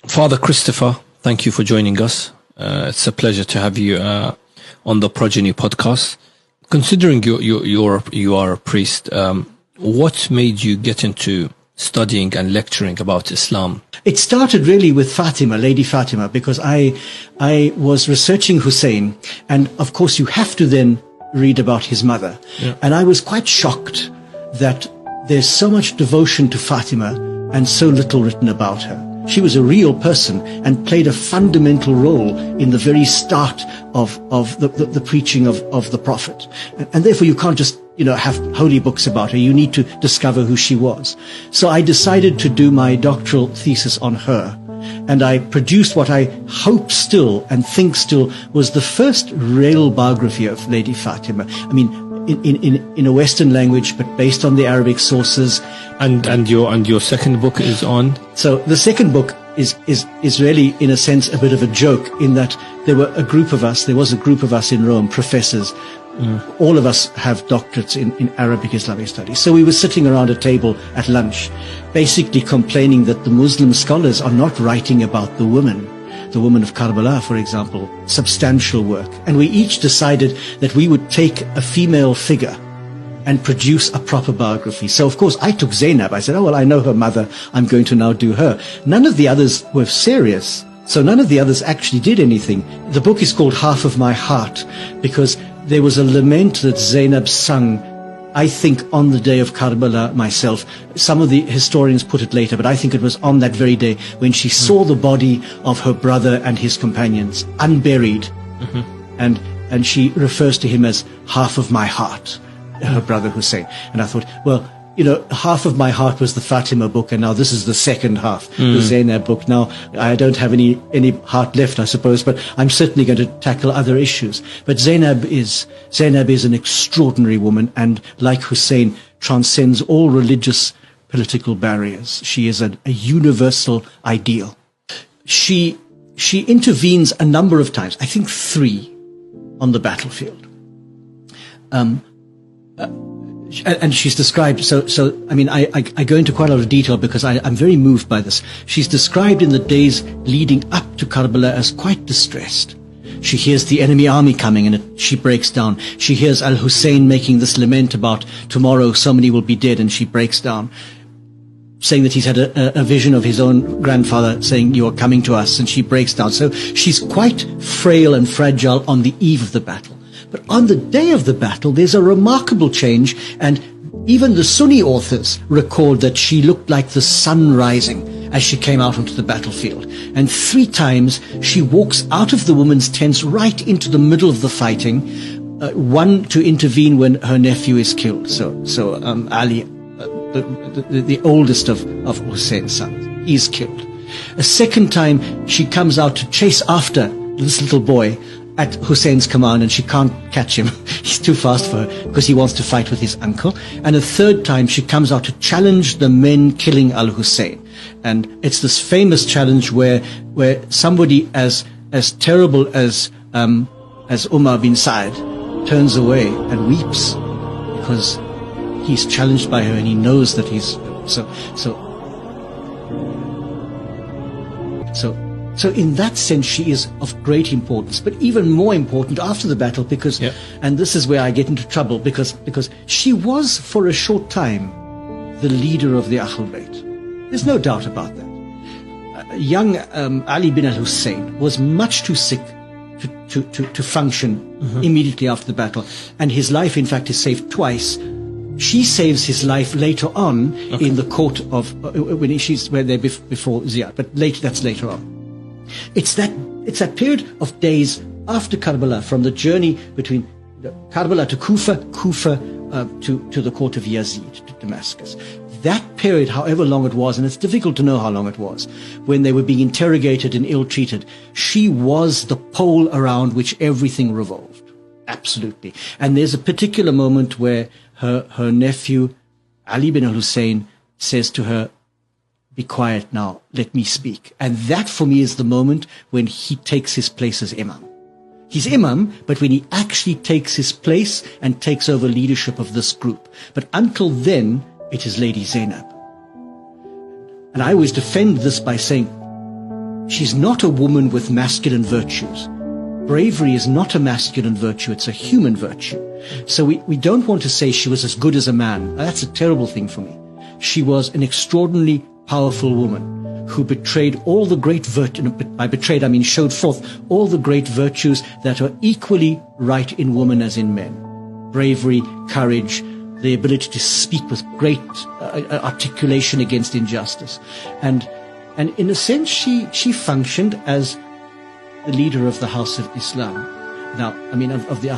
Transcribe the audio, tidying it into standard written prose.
Father Christopher, thank you for joining us. It's a pleasure to have you on the Progeny podcast. Considering you are a priest, what made you get into studying and lecturing about Islam? It started really with Fatima, Lady Fatima, because I was researching Hussein, and of course you have to then read about his mother. Yeah. And I was quite shocked that there's so much devotion to Fatima and so little written about her. She was a real person and played a fundamental role in the very start of the preaching of the Prophet. And therefore you can't just, have holy books about her. You need to discover who she was. So I decided to do my doctoral thesis on her. And I produced what I hope still and think still was the first real biography of Lady Fatima. I mean, in a Western language, but based on the Arabic sources. And your second book is on? So the second book is really, in a sense, a bit of a joke, in that there was a group of us in Rome, professors. All of us have doctorates in Arabic Islamic studies. So we were sitting around a table at lunch, basically complaining that the Muslim scholars are not writing about the woman of Karbala, for example, substantial work. And we each decided that we would take a female figure and produce a proper biography. So, of course, I took Zainab. I said, oh, well, I know her mother. I'm going to now do her. None of the others were serious. So none of the others actually did anything. The book is called Half of My Heart because there was a lament that Zainab sung, I think, on the day of Karbala myself. Some of the historians put it later, but I think it was on that very day when she saw the body of her brother and his companions unburied. And she refers to him as half of my heart, her brother Hussein. And I thought, well, half of my heart was the Fatima book, and now this is the second half, the Zainab book. Now, I don't have any heart left, I suppose, but I'm certainly going to tackle other issues. But Zainab is an extraordinary woman, and like Hussein, transcends all religious, political barriers. She is a universal ideal. She intervenes a number of times, I think 3, on the battlefield. And she's described, I mean, I go into quite a lot of detail because I'm very moved by this. She's described in the days leading up to Karbala as quite distressed. She hears the enemy army coming and she breaks down. She hears Al-Hussein making this lament about tomorrow so many will be dead, and she breaks down, saying that he's had a vision of his own grandfather saying, you are coming to us, and she breaks down. So she's quite frail and fragile on the eve of the battle. But on the day of the battle, there's a remarkable change, and even the Sunni authors record that she looked like the sun rising as she came out onto the battlefield. And 3 times she walks out of the women's tents right into the middle of the fighting, one to intervene when her nephew is killed. So Ali, the oldest of Hussein's sons, he's killed. A second time she comes out to chase after this little boy at Hussein's command, and she can't catch him. He's too fast for her because he wants to fight with his uncle. And a third time she comes out to challenge the men killing Al-Hussein. And it's this famous challenge where somebody as terrible as Umar bin Sa'd turns away and weeps because he's challenged by her and he knows that he's So in that sense, she is of great importance, but even more important after the battle because, and this is where I get into trouble, because she was for a short time the leader of the Ahl Bayt. There's no doubt about that. Young Ali bin al-Hussein was much too sick to function immediately after the battle, and his life, in fact, is saved twice. She saves his life later on in the court of where they're before Ziyad, but that's later on. It's that period of days after Karbala, from the journey between Karbala to Kufa to the court of Yazid, to Damascus. That period, however long it was, and it's difficult to know how long it was, when they were being interrogated and ill-treated, she was the pole around which everything revolved. Absolutely. And there's a particular moment where her nephew, Ali bin al-Hussein, says to her, be quiet now, let me speak. And that for me is the moment when he takes his place as Imam. He's Imam, but when he actually takes his place and takes over leadership of this group. But until then, it is Lady Zainab. And I always defend this by saying, She's not a woman with masculine virtues. Bravery is not a masculine virtue, it's a human virtue. So we don't want to say she was as good as a man. That's a terrible thing for me. She was an extraordinarily powerful woman who betrayed all the great virtues, by betrayed I mean showed forth all the great virtues that are equally right in women as in men. Bravery, courage, the ability to speak with great articulation against injustice. And in a sense, she functioned as the leader of the House of Islam. Now, I mean, of the Ahl